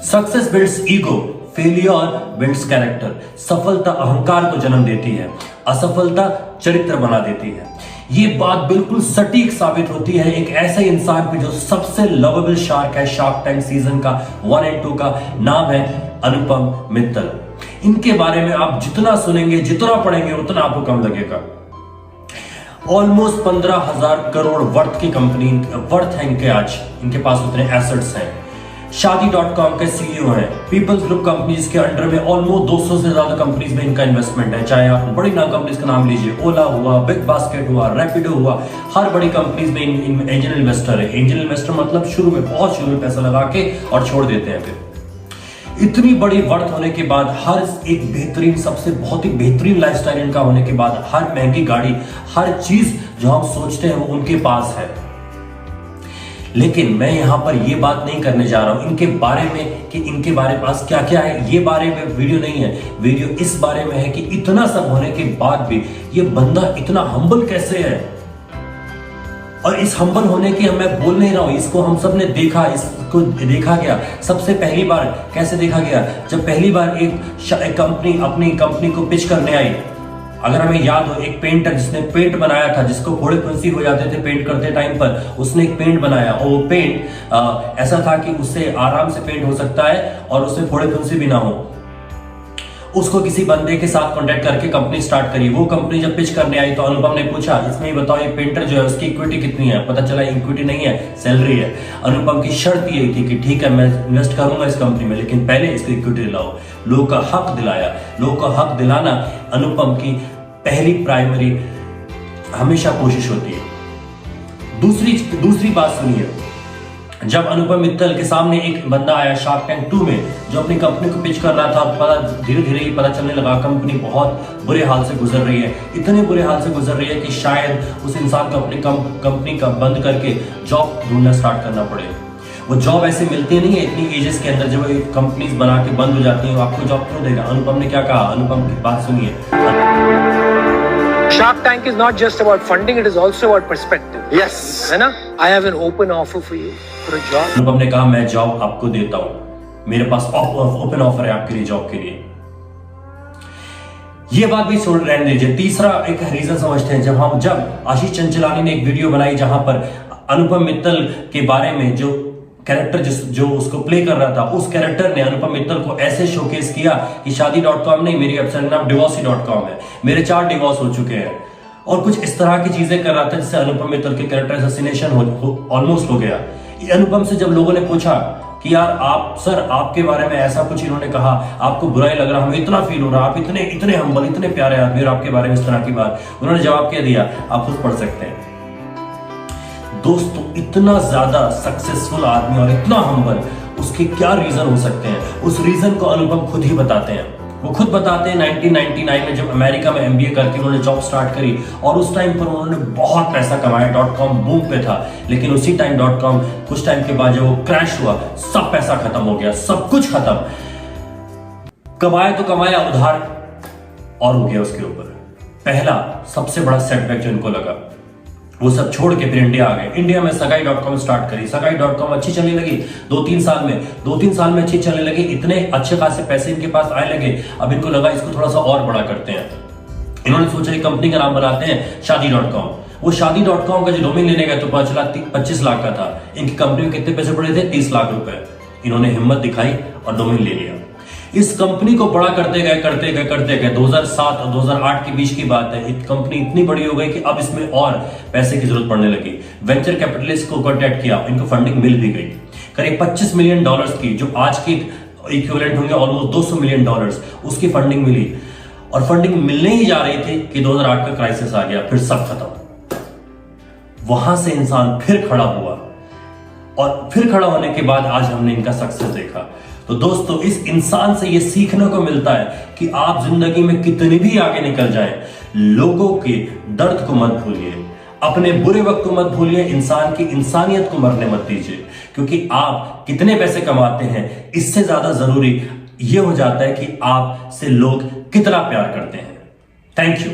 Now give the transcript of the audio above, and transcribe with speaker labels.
Speaker 1: Success builds ego, failure builds character. सफलता अहंकार को जन्म देती है, असफलता चरित्र बना देती है। ये बात बिल्कुल सटीक साबित होती है एक ऐसे इंसान पे जो सबसे लवेबल शार्क है शार्क टैंक सीजन का 1 और 2 का। नाम है अनुपम मित्तल। इनके बारे में आप जितना सुनेंगे, जितना पढ़ेंगे, उतना आपको कम लगेगा। ऑलमोस्ट 15,000 करोड़ वर्थ की कंपनी वर्थ है इनके, आज इनके पास उतने एसेट्स हैं। शादी.com के सीईओ हैं। पीपल्स ग्रुप कंपनीज के अंडर में ऑलमोस्ट 200 से ज्यादा कंपनीज में इनका इन्वेस्टमेंट है। चाहे आप बड़ी नाम कंपनीज का नाम लीजिए, ओला हुआ, बिग बास्केट हुआ, रैपिडो हुआ, हर बड़ी कंपनीज में एंजल इन्वेस्टर है। एंजल इन्वेस्टर मतलब शुरू में पैसा लगा के और छोड़ देते हैं। फिर इतनी बड़ी वर्थ होने के बाद, हर एक बेहतरीन, सबसे बहुत ही बेहतरीन लाइफस्टाइल इनका होने के बाद, हर महंगी गाड़ी, हर चीज जो हम सोचते हैं वो उनके पास है। लेकिन मैं यहां पर यह बात नहीं करने जा रहा हूं इनके बारे में कि इनके बारे पास क्या क्या है। ये बारे में वीडियो नहीं है। वीडियो इस बारे में है कि इतना सब होने के बाद भी ये बंदा इतना हम्बल कैसे है। और इस हम्बल होने की मैं बोल नहीं रहा हूं, इसको हम सब ने देखा, इसको देखा गया। सबसे पहली बार कैसे देखा गया, जब पहली बार एक कंपनी अपनी कंपनी को पिच करने आई। अगर हमें याद हो, एक पेंटर जिसने पेंट बनाया था, जिसको फोड़े फुंसी हो जाते थे पेंट करते टाइम पर, उसने एक पेंट बनाया और वो पेंट ऐसा था कि उससे आराम से पेंट हो सकता है और उसमें फोड़े फुंसी भी ना हो। उसको किसी बंदे के साथ कांटेक्ट करके कंपनी स्टार्ट करी। वो कंपनी जब पिच करने आई तो अनुपम ने पूछा, इसमें ही बताओ ये पेंटर जो है उसकी इक्विटी कितनी है। पता चला इक्विटी नहीं है, सैलरी है। अनुपम की शर्त ये थी कि ठीक है मैं इन्वेस्ट करूंगा इस कंपनी में, लेकिन पहले इसको इक्विटी दिलाओ। लोगों का हक दिलाया। लोगों का हक दिलाना अनुपम की पहली प्राइमरी हमेशा कोशिश होती है। दूसरी बात सुनिए, जब अनुपम मित्तल के सामने एक बंदा आया शार्क टैंक 2 में जो अपनी कंपनी को पिच कर रहा था, धीरे धीरे ही पता चलने लगा कंपनी बहुत बुरे हाल से गुजर रही है। इतने बुरे हाल से गुजर रही है कि शायद उस इंसान को अपनी कंपनी का बंद करके जॉब ढूंढना स्टार्ट करना पड़े। वो जॉब ऐसे मिलती नहीं है इतनी एजेस के अंदर। जब कंपनीज बना के बंद हो जाती है, आपको जॉब क्यों देगा। अनुपम ने क्या कहा, अनुपम की बात सुनिए।
Speaker 2: Shark Tank is not just about funding, it is also about perspective.
Speaker 3: Yes.
Speaker 2: है ना? I have an open offer for you for a job.
Speaker 1: अनुपम ने कहा मैं जॉब आपको देता हूं, मेरे पास ओपन ऑफर है आपके लिए जॉब के लिए। ये बात भी छोड़ रहने दीजिए। तीसरा एक रीजन समझते हैं। जब आशीष चंचलानी ने एक वीडियो बनाई जहां पर अनुपम मित्तल के बारे में जो कैरेक्टर जो उसको प्ले कर रहा था, उस कैरेक्टर ने अनुपम मित्तल को ऐसे शोकेस किया कि शादी.com नहीं, मेरी वेबसाइट का नाम divorcey.com है, मेरे 4 डिवोर्स हो चुके हैं, और कुछ इस तरह की चीजें कर रहा था जिससे अनुपम मित्तल के कैरेक्टर असैसिनेशन ऑलमोस्ट हो गया। अनुपम से जब लोगों ने पूछा कि यार आप सर आपके बारे में ऐसा कुछ इन्होंने कहा, आपको बुरा ही लग रहा, हमें इतना फील हो रहा, आप इतने हम्बल, इतने प्यारे आदमी और आपके बारे में इस तरह की बात, उन्होंने जवाब क्या दिया आप खुद पढ़ सकते हैं। दोस्तों इतना ज्यादा सक्सेसफुल आदमी और इतना हम्बल, उसके क्या रीजन हो सकते हैं। उस रीजन को अनुपम खुद ही बताते हैं। वो खुद बताते हैं 1999 में जब अमेरिका में MBA करके उन्होंने जॉब स्टार्ट करी और उस टाइम पर उन्होंने बहुत पैसा कमाया। .com बूम पे था, लेकिन उसी टाइम .com कुछ टाइम के बाद जब वो क्रैश हुआ, सब पैसा खत्म हो गया, सब कुछ खत्म। कमाया तो कमाया, उधार और हो गया उसके ऊपर। पहला सबसे बड़ा सेटबैक जो इनको लगा, वो सब छोड़ के फिर इंडिया आ गए। इंडिया में सगाई.com स्टार्ट करी। सगाई.com अच्छी चलने लगी 2-3 साल में अच्छी चलने लगी। इतने अच्छे खासे पैसे इनके पास आए लगे। अब इनको लगा इसको थोड़ा सा और बड़ा करते हैं। इन्होंने सोचा एक कंपनी का नाम बनाते हैं शादी.com। वो शादी.com का जो डोमेन लेने गए तो पता चला 25 लाख का था। इनकी कंपनी में कितने पैसे पड़े थे, 30 लाख रुपए। इन्होंने हिम्मत दिखाई और डोमेन ले लिया। इस कंपनी को बड़ा करते गए 2007 और 2008 के बीच की बात है। कंपनी इतनी बड़ी हो गई कि अब इसमें और पैसे की जरूरत पड़ने लगी। वेंचर कैपिटलिस्ट को कांटेक्ट किया, इनको फंडिंग मिल भी गई करीब $25 मिलियन की, जो आज की इक्विवेलेंट होंगे ऑलमोस्ट $200 मिलियन। उसकी फंडिंग मिली और फंडिंग मिलने ही जा रही थी कि 2008 का क्राइसिस आ गया, फिर सब खत्म। वहां से इंसान फिर खड़ा हुआ और फिर खड़ा होने के बाद आज हमने इनका सक्सेस देखा। तो दोस्तों इस इंसान से ये सीखने को मिलता है कि आप जिंदगी में कितनी भी आगे निकल जाएं, लोगों के दर्द को मत भूलिए, अपने बुरे वक्त को मत भूलिए, इंसान की इंसानियत को मरने मत दीजिए। क्योंकि आप कितने पैसे कमाते हैं, इससे ज्यादा जरूरी यह हो जाता है कि आपसे लोग कितना प्यार करते हैं। Thank you.